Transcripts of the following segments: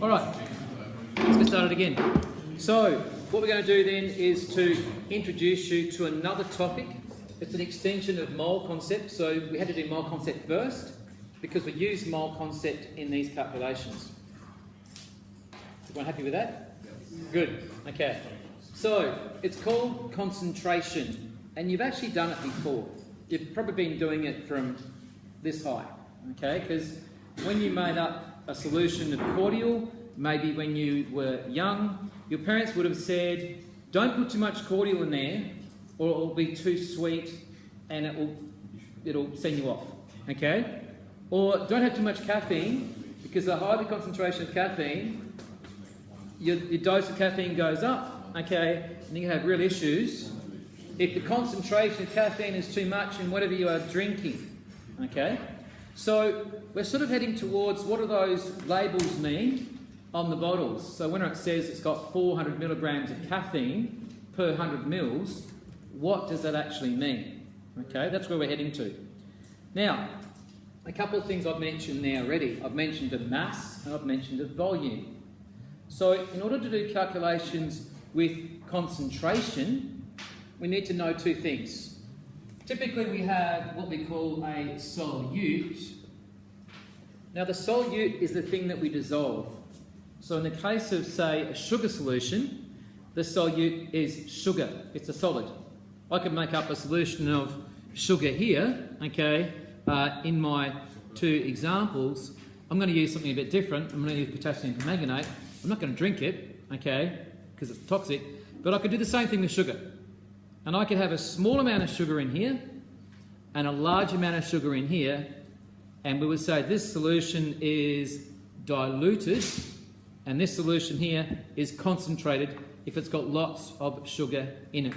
All right, let's get started again. So, what we're going to do then is to introduce you to another topic. It's an extension of mole concept. So, we had to do mole concept first because we use mole concept in these calculations. Everyone happy with that? Good. Okay. So, it's called concentration, and you've actually done it before. You've probably been doing it from this high, okay? Because when you made up a solution of cordial, maybe when you were young, your parents would have said, don't put too much cordial in there or it will be too sweet and it'll send you off, okay? Or don't have too much caffeine, because the higher the concentration of caffeine, your dose of caffeine goes up, okay? And you have real issues if the concentration of caffeine is too much in whatever you are drinking, okay? So we're sort of heading towards what do those labels mean on the bottles. So when it says it's got 400 milligrams of caffeine per 100 mils, what does that actually mean? Okay, that's where we're heading to. Now, a couple of things I've mentioned there already. I've mentioned a mass and I've mentioned a volume. So in order to do calculations with concentration, we need to know two things. Typically we have what we call a solute. Now the solute is the thing that we dissolve. So in the case of, say, a sugar solution, the solute is sugar. It's a solid. I could make up a solution of sugar here, okay, in my two examples. I'm going to use something a bit different. I'm going to use potassium permanganate. I'm not going to drink it, okay, because it's toxic, but I could do the same thing with sugar. And I could have a small amount of sugar in here and a large amount of sugar in here, and we would say this solution is diluted and this solution here is concentrated if it's got lots of sugar in it.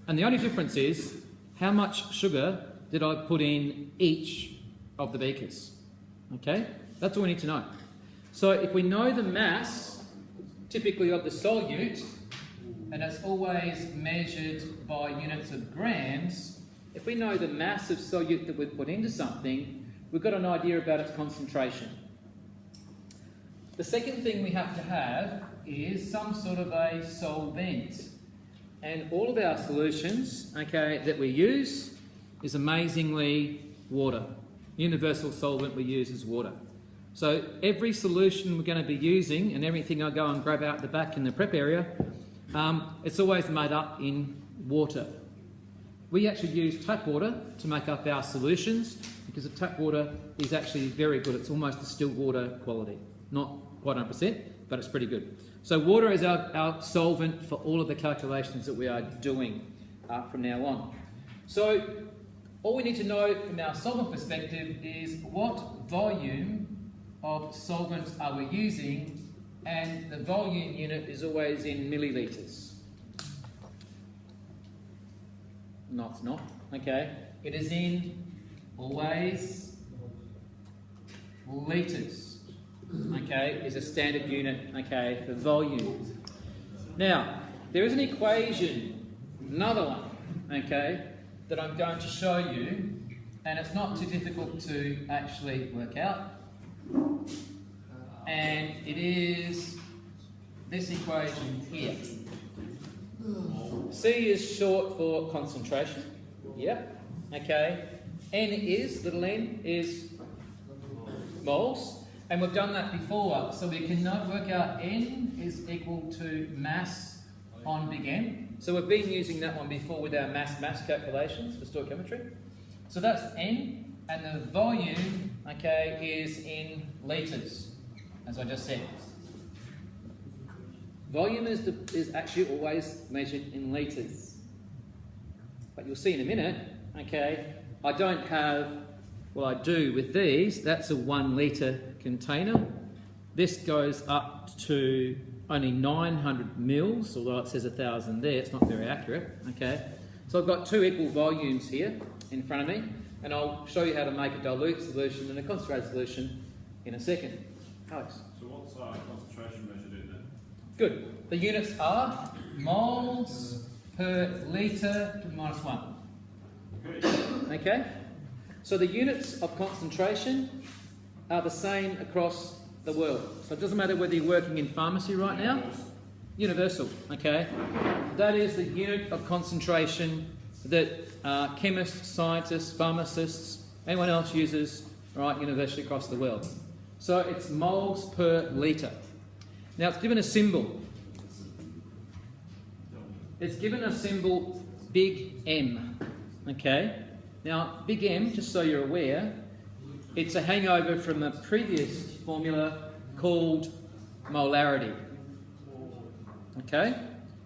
And the only difference is how much sugar did I put in each of the beakers. Okay? That's all we need to know. So if we know the mass, typically of the solute, and it's always measured by units of grams, if we know the mass of solute that we've put into something, we've got an idea about its concentration. The second thing we have to have is some sort of a solvent. And all of our solutions, okay, that we use is amazingly water. Universal solvent we use is water. So every solution we're going to be using, and everything I go and grab out the back in the prep area, it's always made up in water. We actually use tap water to make up our solutions because the tap water is actually very good. It's almost distilled water quality. Not quite 100%, but it's pretty good. So water is our solvent for all of the calculations that we are doing from now on. So all we need to know from our solvent perspective is what volume of solvent are we using, and the volume unit is always in millilitres. No, it's not. Okay. It is in always litres. Okay, is a standard unit, okay, for volume. Now, there is an equation, another one, okay, that I'm going to show you, and it's not too difficult to actually work out. And it is this equation here. C is short for concentration. Yep. Okay. N is, little n, is moles. And we've done that before. So we can now work out N is equal to mass on big N. So we've been using that one before with our mass calculations for stoichiometry. So that's N. And the volume, okay, is in litres, as I just said. Volume is actually always measured in litres. But you'll see in a minute, okay, I don't have, well I do with these, that's a 1 litre container. This goes up to only 900 mils, although it says 1,000 there, it's not very accurate, okay. So I've got two equal volumes here in front of me, and I'll show you how to make a dilute solution and a concentrated solution in a second. Alex? So what's concentration measured in then? Good. The units are moles per litre minus 1. Okay. Okay? So the units of concentration are the same across the world. So it doesn't matter whether you're working in pharmacy right now. Universal, okay? That is the unit of concentration that chemists, scientists, pharmacists, anyone else uses, right, universally across the world. So it's moles per litre. Now it's given a symbol. It's given a symbol big M, okay? Now big M, just so you're aware, it's a hangover from a previous formula called molarity. Okay?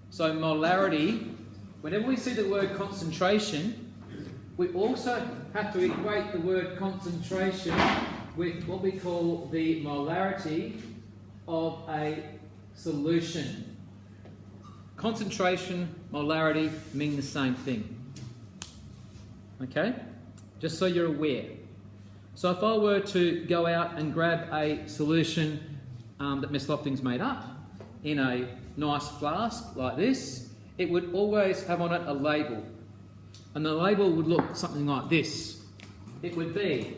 So molarity, whenever we see the word concentration, we also have to equate the word concentration with what we call the molarity of a solution. Concentration, molarity mean the same thing. Okay? Just so you're aware. So if I were to go out and grab a solution that Miss Lofting's made up in a nice flask like this, it would always have on it a label. And the label would look something like this. It would be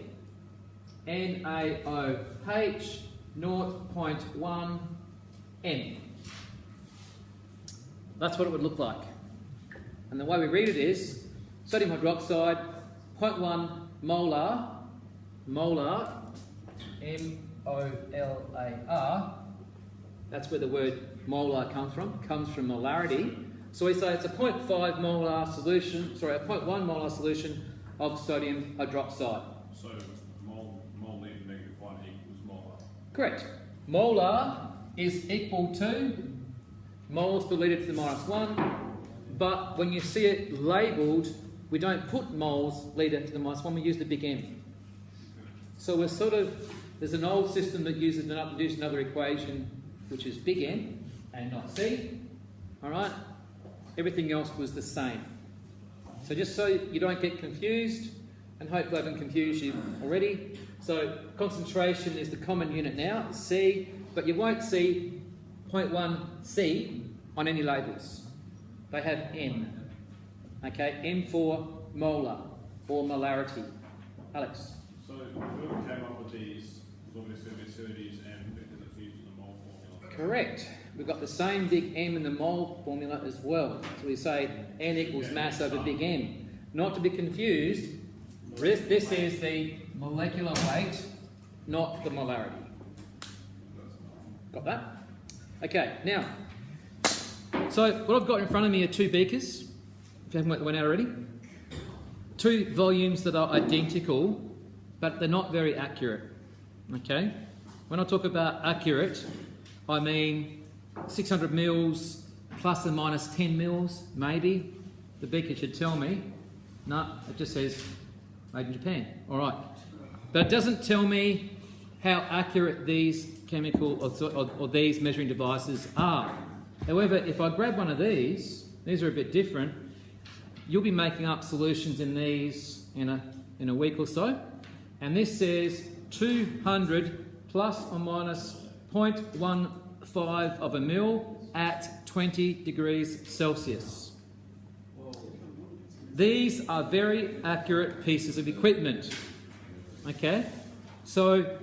NaOH 0.1 M. That's what it would look like. And the way we read it is sodium hydroxide 0.1 molar, M-O-L-A-R, that's where the word molar comes from molarity. So we say it's a 0.5 molar solution, a 0.1 molar solution of sodium hydroxide. So mole negative 1 equals molar. Correct. Molar is equal to moles per litre to the -1, but when you see it labelled, we don't put moles litre to the -1, we use the big M. So we're there's an old system that uses another equation, which is big M and not C, alright? Everything else was the same. So just so you don't get confused, and hopefully I haven't confused you already, so concentration is the common unit now, C, but you won't see 0.1 C on any labels. They have M, okay? M for molar or molarity. Alex? So whoever came up with these was obviously these M because it's used in the mole formula. Correct. We've got the same big M in the mole formula as well. So we say N equals mass over big M. Not to be confused, this is the molecular weight, not the molarity. Got that? Okay, now, so what I've got in front of me are two beakers, if you haven't went out already. Two volumes that are identical, but they're not very accurate. Okay? When I talk about accurate, I mean 600 mils plus or minus 10 mils, maybe. The beaker should tell me. No, it just says made in Japan. All right. But it doesn't tell me how accurate these chemical or these measuring devices are. However, if I grab one of these are a bit different, you'll be making up solutions in these in a week or so. And this says 200 plus or minus 0.15 of a mil at 20 degrees Celsius. These are very accurate pieces of equipment. Okay? So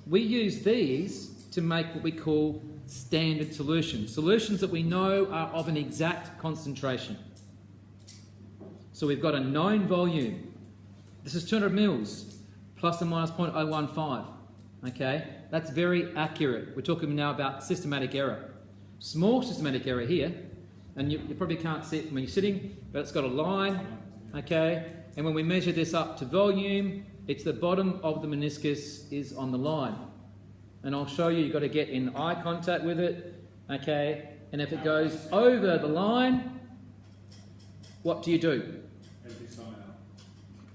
we use these to make what we call standard solutions. Solutions that we know are of an exact concentration. So we've got a known volume. This is 200 mils. Plus or minus 0.015, okay? That's very accurate. We're talking now about systematic error. Small systematic error here, and you probably can't see it from when you're sitting, but it's got a line, okay? And when we measure this up to volume, it's the bottom of the meniscus is on the line. And I'll show you, you've got to get in eye contact with it, okay? And if it goes over the line, what do you do?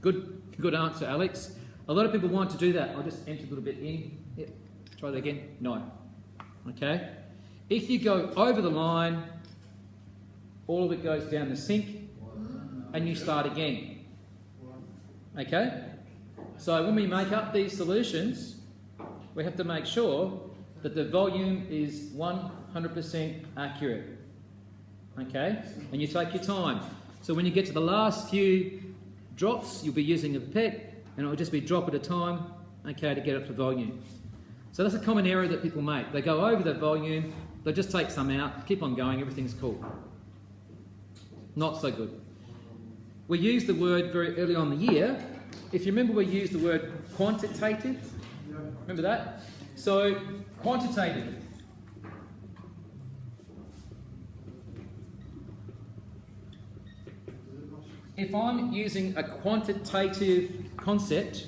Good answer, Alex. A lot of people want to do that. I'll just empty a little bit in. Yep. Try that again. No. Okay? If you go over the line, all of it goes down the sink and you start again. Okay? So when we make up these solutions, we have to make sure that the volume is 100% accurate. Okay? And you take your time. So when you get to the last few drops, you'll be using a pipette, and it will just be drop at a time, okay, to get up to volume. So that's a common error that people make. They go over the volume, they just take some out, keep on going, everything's cool. Not so good. We used the word very early on in the year. If you remember, we used the word quantitative. Remember that? So, quantitative. If I'm using a quantitative concept,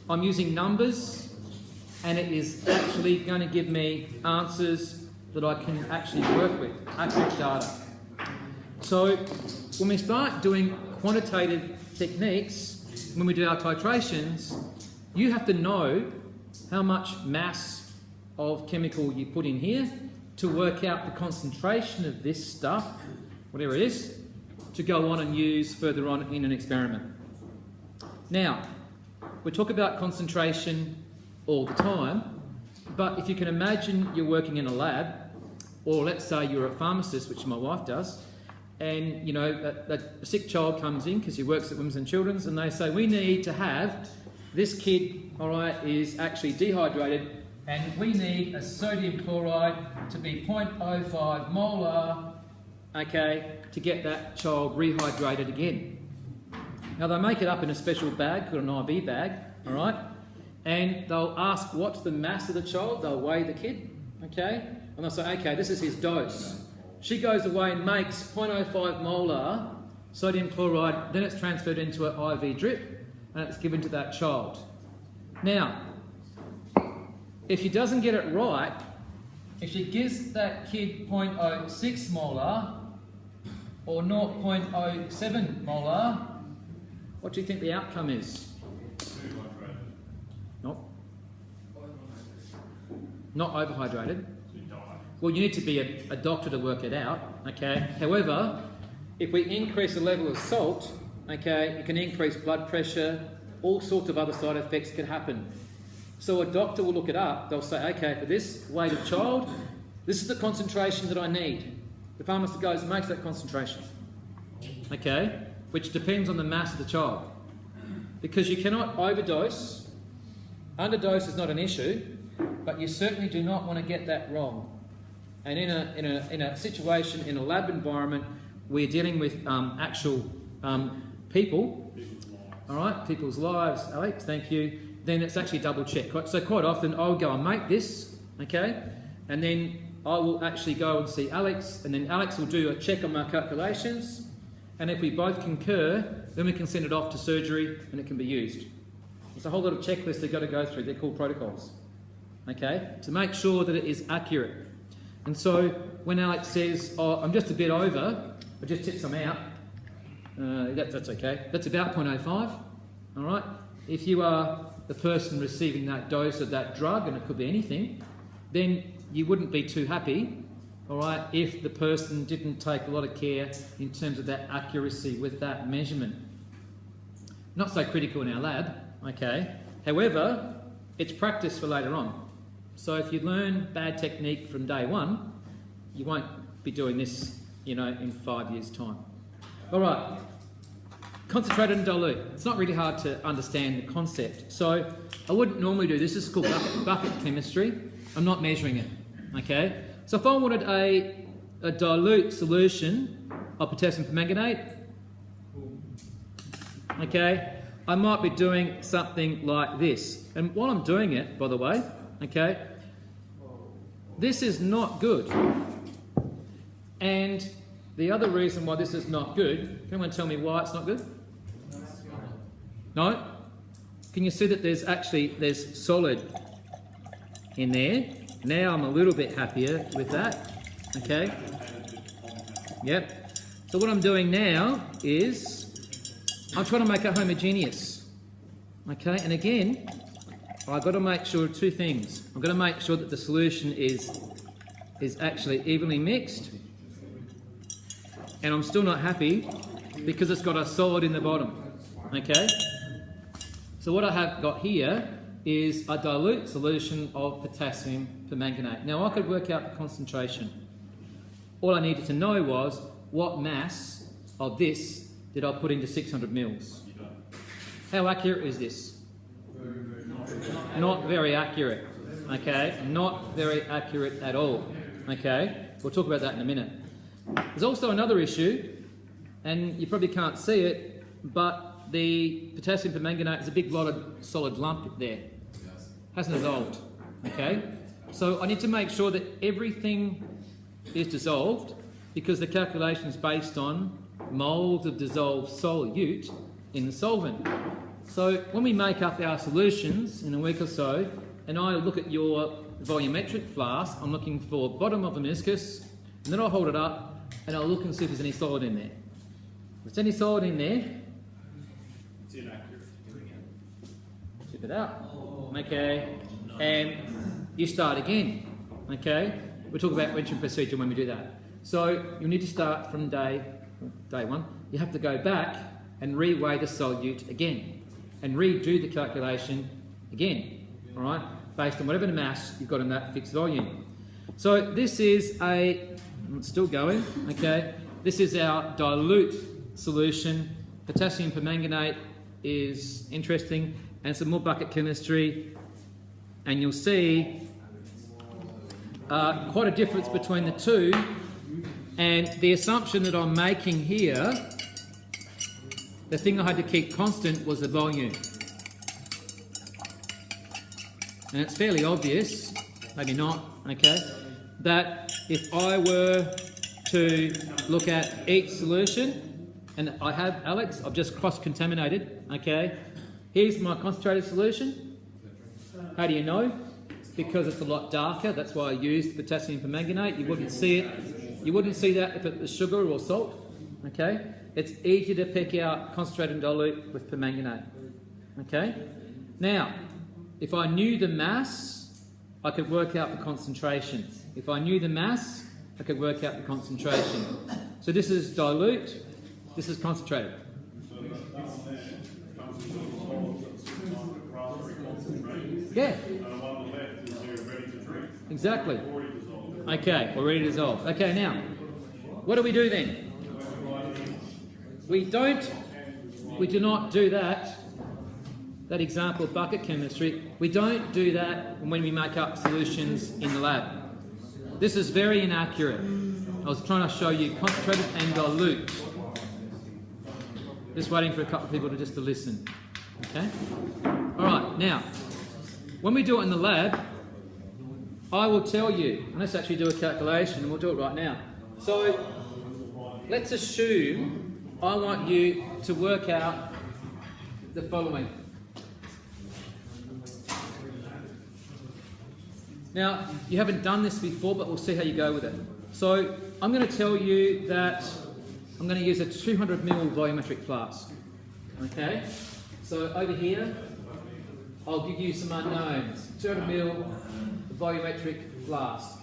I'm using numbers, and it is actually going to give me answers that I can actually work with, accurate data. So when we start doing quantitative techniques, when we do our titrations, you have to know how much mass of chemical you put in here to work out the concentration of this stuff, whatever it is, to go on and use further on in an experiment. Now, we talk about concentration all the time, but if you can imagine you're working in a lab, or let's say you're a pharmacist, which my wife does, and you know a sick child comes in because he works at Women's and Children's, and they say we need to have this kid, all right, is actually dehydrated, and we need a sodium chloride to be 0.05 molar, okay, to get that child rehydrated again. Now they make it up in a special bag called an IV bag, all right, and they'll ask what's the mass of the child. They'll weigh the kid, okay, and they'll say, okay, this is his dose. She goes away and makes 0.05 molar sodium chloride, then it's transferred into an IV drip and it's given to that child. Now, if she doesn't get it right, if she gives that kid 0.06 molar or 0.07 molar, what do you think the outcome is? Not overhydrated. Well, you need to be a doctor to work it out, okay? However, if we increase the level of salt, okay, it can increase blood pressure, all sorts of other side effects can happen. So a doctor will look it up, they'll say, okay, for this weight of child, this is the concentration that I need. The pharmacist goes and makes that concentration, okay, which depends on the mass of the child. Because you cannot overdose, underdose is not an issue, but you certainly do not want to get that wrong. And in a situation, in a lab environment, we're dealing with actual people, all right, people's lives, Alex, thank you, then it's actually double check. So quite often I'll go and make this, okay, and then I will actually go and see Alex, and then Alex will do a check on my calculations, and if we both concur, then we can send it off to surgery and it can be used. There's a whole lot of checklists they've got to go through, they're called protocols, okay, to make sure that it is accurate. And so when Alex says, oh, I'm just a bit over, I just tip some out, that's okay. That's about 0.05, all right? If you are the person receiving that dose of that drug, and it could be anything, then you wouldn't be too happy, all right, if the person didn't take a lot of care in terms of that accuracy with that measurement. Not so critical in our lab, okay? However, it's practice for later on. So if you learn bad technique from day one, you won't be doing this, you know, in 5 years' time. All right, concentrate and dilute. It's not really hard to understand the concept. So I wouldn't normally do this. This is called bucket chemistry. I'm not measuring it, okay? So if I wanted a dilute solution of potassium permanganate, okay, I might be doing something like this. And while I'm doing it, by the way, okay, this is not good. And the other reason why this is not good, can anyone tell me why it's not good? No? Can you see that there's solid in there? Now I'm a little bit happier with that, okay? Yep. So what I'm doing now is I'm trying to make it homogeneous, okay? And again, I've got to make sure of two things. I've got to make sure that the solution is actually evenly mixed, and I'm still not happy because it's got a solid in the bottom, okay? So what I have got here is a dilute solution of potassium permanganate. Now I could work out the concentration. All I needed to know was what mass of this did I put into 600 mils. How accurate is this? not very accurate. Okay, not very accurate at all. Okay, we'll talk about that in a minute. There's also another issue, and you probably can't see it, but the potassium permanganate is a big solid lump there. Hasn't dissolved. Okay, so I need to make sure that everything is dissolved, because the calculation is based on moles of dissolved solute in the solvent. So when we make up our solutions in a week or so, and I look at your volumetric flask, I'm looking for bottom of the meniscus, and then I'll hold it up and I'll look and see if there's any solid in there. If there's any solid in there, It's inaccurate. chip it out. Okay, and you start again. Okay, we'll talk about entry procedure when we do that. So you need to start from day one. You have to go back and reweigh the solute again and redo the calculation again. All right, based on whatever mass you've got in that fixed volume. So this is it's still going, okay. This is our dilute solution. Potassium permanganate is interesting, and some more bucket chemistry, and you'll see quite a difference between the two. And the assumption that I'm making here, the thing I had to keep constant was the volume. And it's fairly obvious, maybe not, okay, that if I were to look at each solution, and I have, Alex, I've just cross-contaminated, okay, here's my concentrated solution. How do you know? It's because it's a lot darker, that's why I used potassium permanganate. You wouldn't see it, you wouldn't see that if it was sugar or salt, okay? It's easy to pick out concentrated and dilute with permanganate, okay? Now, if I knew the mass, I could work out the concentration. If I knew the mass, I could work out the concentration. So this is dilute, this is concentrated. So that one there comes into the solid that's very concentrated. Yeah. And the one on the left is here ready to drink. Exactly. Already dissolved. Okay, already dissolved. Okay, now, what do we do then? We do not do that example of bucket chemistry, we don't do that when we make up solutions in the lab. This is very inaccurate. I was trying to show you concentrated and dilute. Just waiting for a couple of people to listen. Okay? Alright, now, when we do it in the lab, I will tell you, and let's actually do a calculation, and we'll do it right now. So, let's assume I want you to work out the following. Now, you haven't done this before, but we'll see how you go with it. So, I'm going to tell you that I'm going to use a 200 ml volumetric flask. Okay? So, over here, I'll give you some unknowns. 200 ml volumetric flask.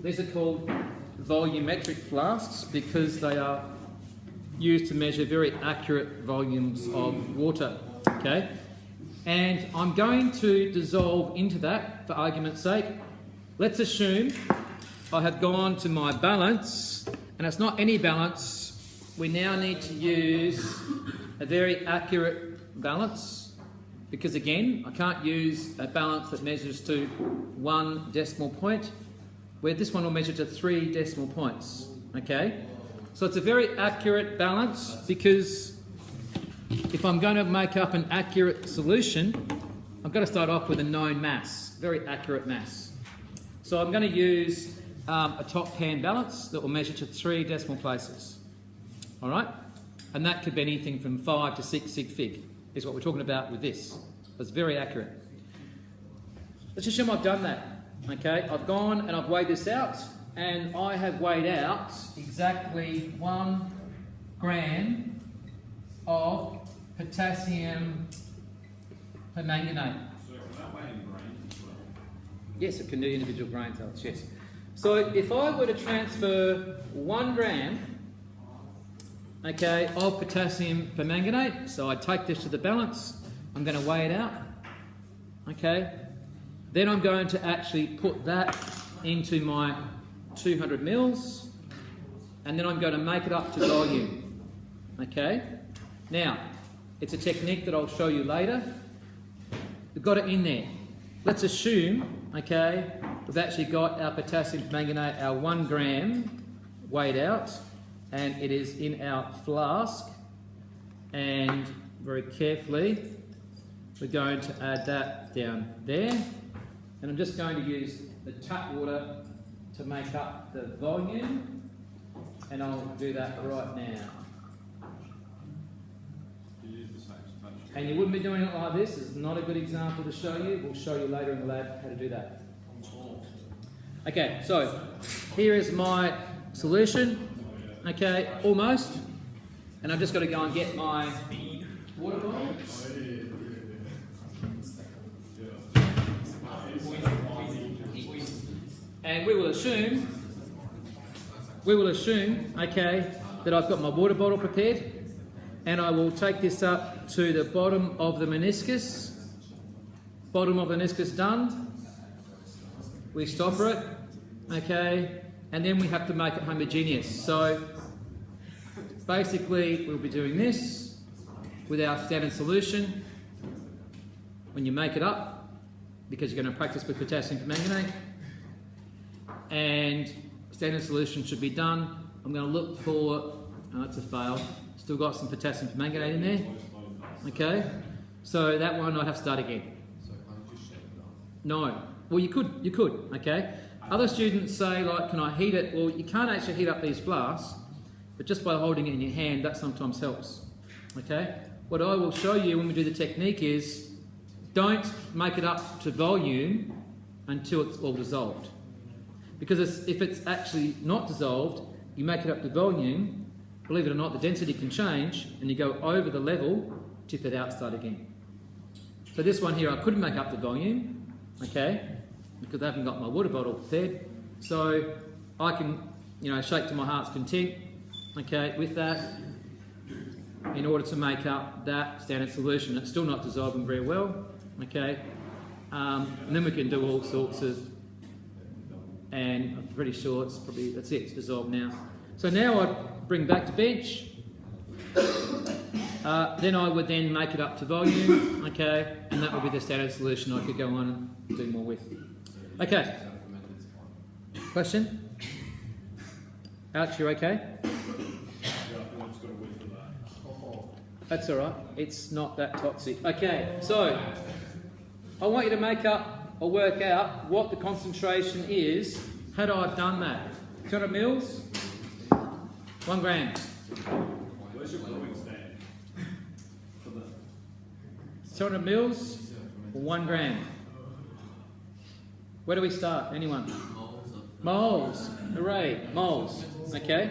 These are called volumetric flasks because they are used to measure very accurate volumes of water. Okay? And I'm going to dissolve into that for argument's sake. Let's assume I have gone to my balance, and it's not any balance. We now need to use a very accurate balance, because again, I can't use a balance that measures to 1 decimal point, where this one will measure to 3 decimal points. Okay? So it's a very accurate balance, because if I'm going to make up an accurate solution, I've got to start off with a known mass, very accurate mass. So I'm going to use a top pan balance that will measure to 3 decimal places. All right? And that could be anything from 5 to 6 sig fig, is what we're talking about with this. It's very accurate. Let's assume I've done that. Okay? I've gone and I've weighed this out, and I have weighed out exactly 1 gram of potassium permanganate. So can that weigh in grains as well? Yes, it can do individual grain cells, yes. So if I were to transfer 1 gram, okay, of potassium permanganate, so I take this to the balance, I'm going to weigh it out, okay, then I'm going to actually put that into my 200 mils, and then I'm going to make it up to volume, okay. Now, it's a technique that I'll show you later, we've got it in there. Let's assume, okay, we've actually got our potassium permanganate, our 1 gram weighed out, and it is in our flask, and very carefully we're going to add that down there, and I'm just going to use the tap water to make up the volume, and I'll do that right now. And you wouldn't be doing it like this. It's not a good example to show you. We'll show you later in the lab how to do that. Okay, so here is my solution. Okay, almost. And I've just got to go and get my water bottle. And we will assume, okay, that I've got my water bottle prepared. And I will take this up to the bottom of the meniscus. Bottom of the meniscus done. We stopper it, okay, and then we have to make it homogeneous. So basically we'll be doing this with our standard solution. When you make it up, because you're going to practice with potassium permanganate, and standard solution should be done. I'm going to look for, oh, that's a fail. Still got some potassium permanganate in there. Okay, so that one I'd have to start again. No, well you could, okay. Other students say, like, can I heat it? Well, you can't actually heat up these flasks, but just by holding it in your hand, that sometimes helps. Okay, what I will show you when we do the technique is, don't make it up to volume until it's all dissolved. Because if it's actually not dissolved, you make it up to volume, believe it or not, the density can change, and you go over the level, tip it out, start again. So this one here, I couldn't make up the volume, okay, because I haven't got my water bottle prepared. So I can, shake to my heart's content, okay, with that, in order to make up that standard solution. It's still not dissolving very well, okay, and then we can do all sorts of, and I'm pretty sure that's it, it's dissolved now. So now I bring back to bench, then I would then make it up to volume, okay, and that would be the standard solution I could go on and do more with. Okay, question? Alex, you okay? That's alright, it's not that toxic. Okay, so I want you to make up or work out what the concentration is had I done that. 200 mils? 1 gram. Where's your brewing stand? 200 mils or 1 gram? Where do we start? Anyone? Moles. Hooray. Moles. Okay.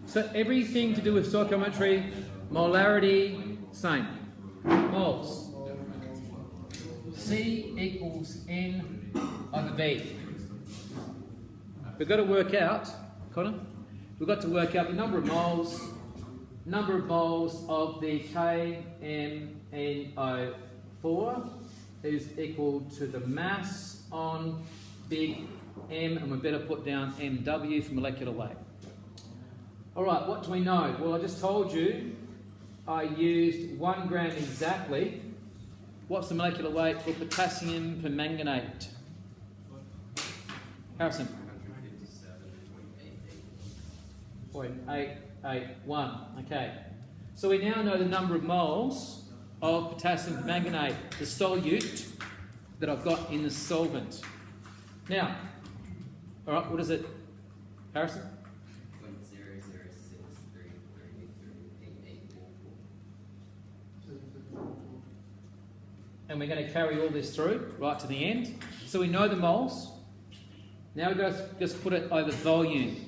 So everything to do with stoichiometry, molarity, same. Moles. C equals N over V. We've got to work out, Connor? We've got to work out the number of moles of the KMNO4 is equal to the mass on big M, and we better put down MW for molecular weight. Alright, what do we know? Well, I just told you I used 1 gram exactly. What's the molecular weight for potassium permanganate? Harrison? 0.881. Okay. So we now know the number of moles of potassium permanganate, the solute that I've got in the solvent. Now, all right, what is it, Harrison? 0.006338844. And we're going to carry all this through right to the end. So we know the moles. Now we've got to just put it over volume.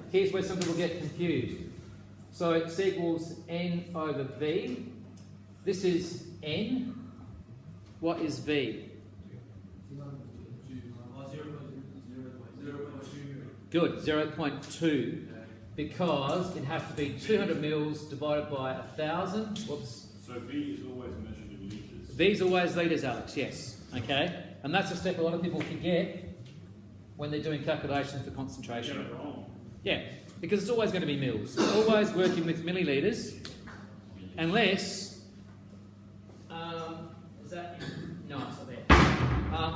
Here's where some people get confused. So it equals N over V. This is N. What is V? Good, 0.2. Because it has to be 200 mils divided by 1,000. Whoops. So V is always measured in litres. V is always litres, Alex, yes. Okay? And that's a step a lot of people forget when they're doing calculations for concentration. Get it wrong. Yeah, because it's always going to be mils. Always working with millilitres, unless, is that, no,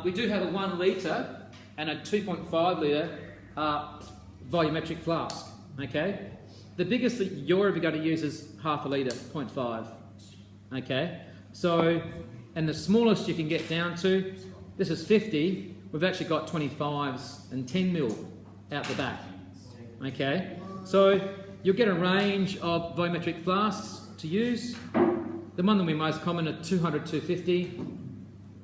we do have a 1 litre and a 2.5 litre volumetric flask, okay? The biggest that you're ever going to use is half a litre, 0.5, okay? So, and the smallest you can get down to, this is 50, we've actually got 25s and 10 mil out the back, okay? So, you'll get a range of volumetric flasks to use. The one that we most common are 200, 250,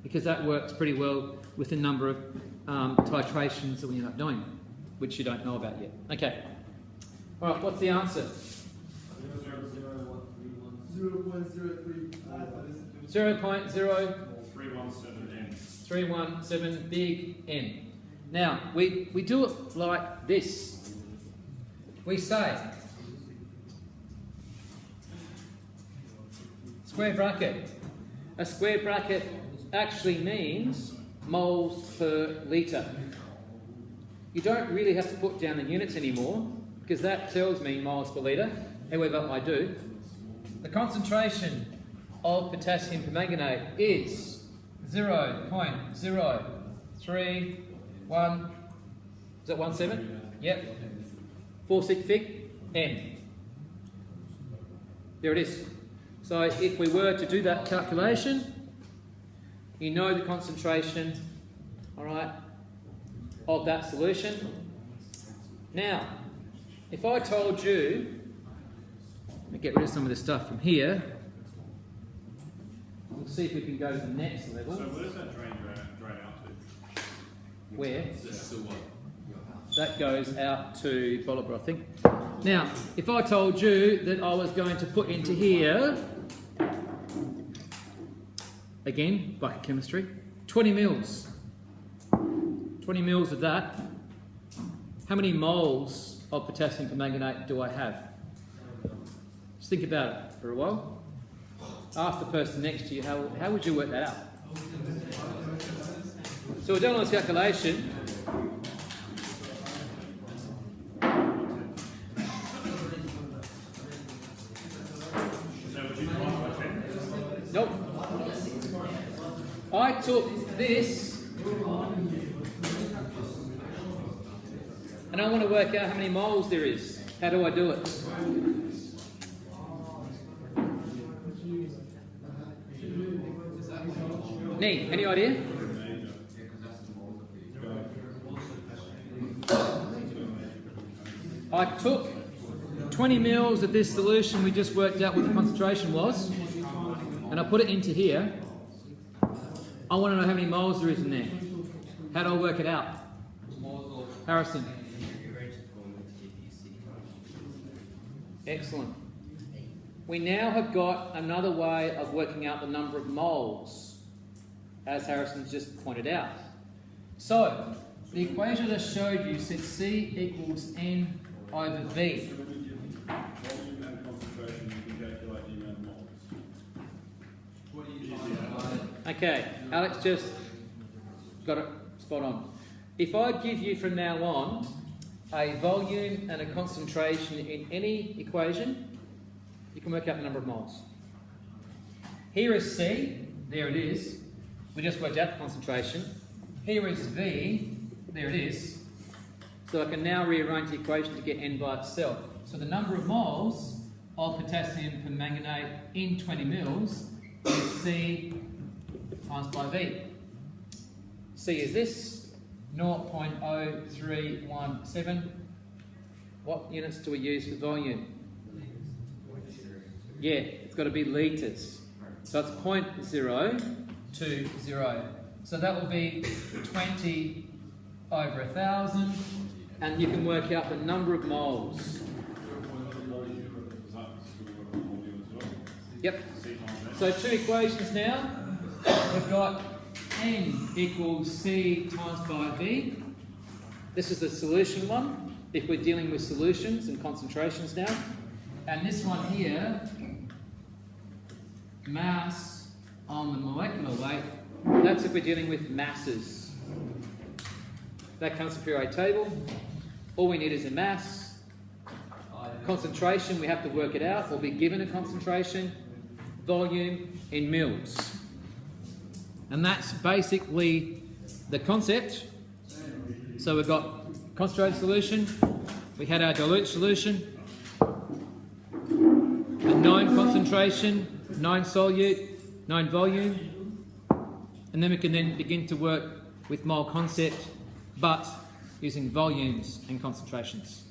because that works pretty well with the number of titrations that we end up doing, which you don't know about yet. Okay. All right, what's the answer? 0.0317 big N. Now, we do it like this. We say square bracket. A square bracket actually means moles per litre. You don't really have to put down the units anymore because that tells me moles per litre. However, I do. The concentration of potassium permanganate is 0.031. Is that 17? Yep. 46 fig N. There it is. So if we were to do that calculation, you know the concentration, all right, of that solution. Now, if I told you, let me get rid of some of the stuff from here. We'll see if we can go to the next level. So where does that drain out to? Where? That goes out to Bolivar, I think. Now, if I told you that I was going to put into here, again, bucket chemistry, 20 mils. 20 mils of that. How many moles of potassium permanganate do I have? Just think about it for a while. Ask the person next to you, how would you work that out? So we've done all this calculation. Nope. I took this and I want to work out how many moles there is. How do I do it? Nee, any idea? I took 20 mils of this solution we just worked out what the concentration was, and I put it into here. I want to know how many moles there is in there. How do I work it out? Harrison. Excellent. We now have got another way of working out the number of moles, as Harrison's just pointed out. So, the equation I just showed you said C equals N over V. Volume and concentration, you can calculate the amount of moles. Okay, Alex just got it spot on. If I give you from now on a volume and a concentration in any equation, you can work out the number of moles. Here is C, there it is. We just worked out the concentration. Here is V, there it is. So I can now rearrange the equation to get N by itself. So the number of moles of potassium permanganate in 20 mils is C times by V. C is this, 0.0317. What units do we use for volume? Yeah, it's got to be litres. So it's 0.020. So that will be 20 over 1,000, and you can work out the number of moles. Yep. So two equations now. We've got N equals C times by V. This is the solution one, if we're dealing with solutions and concentrations now. And this one here, mass on the molecular weight, that's if we're dealing with masses. That comes from periodic table. All we need is a mass. Concentration, we have to work it out. We'll be given a concentration. Volume in mils. And that's basically the concept. So we've got concentrated solution, we had our dilute solution, a known concentration, known solute, known volume, and then we can then begin to work with mole concept, but using volumes and concentrations.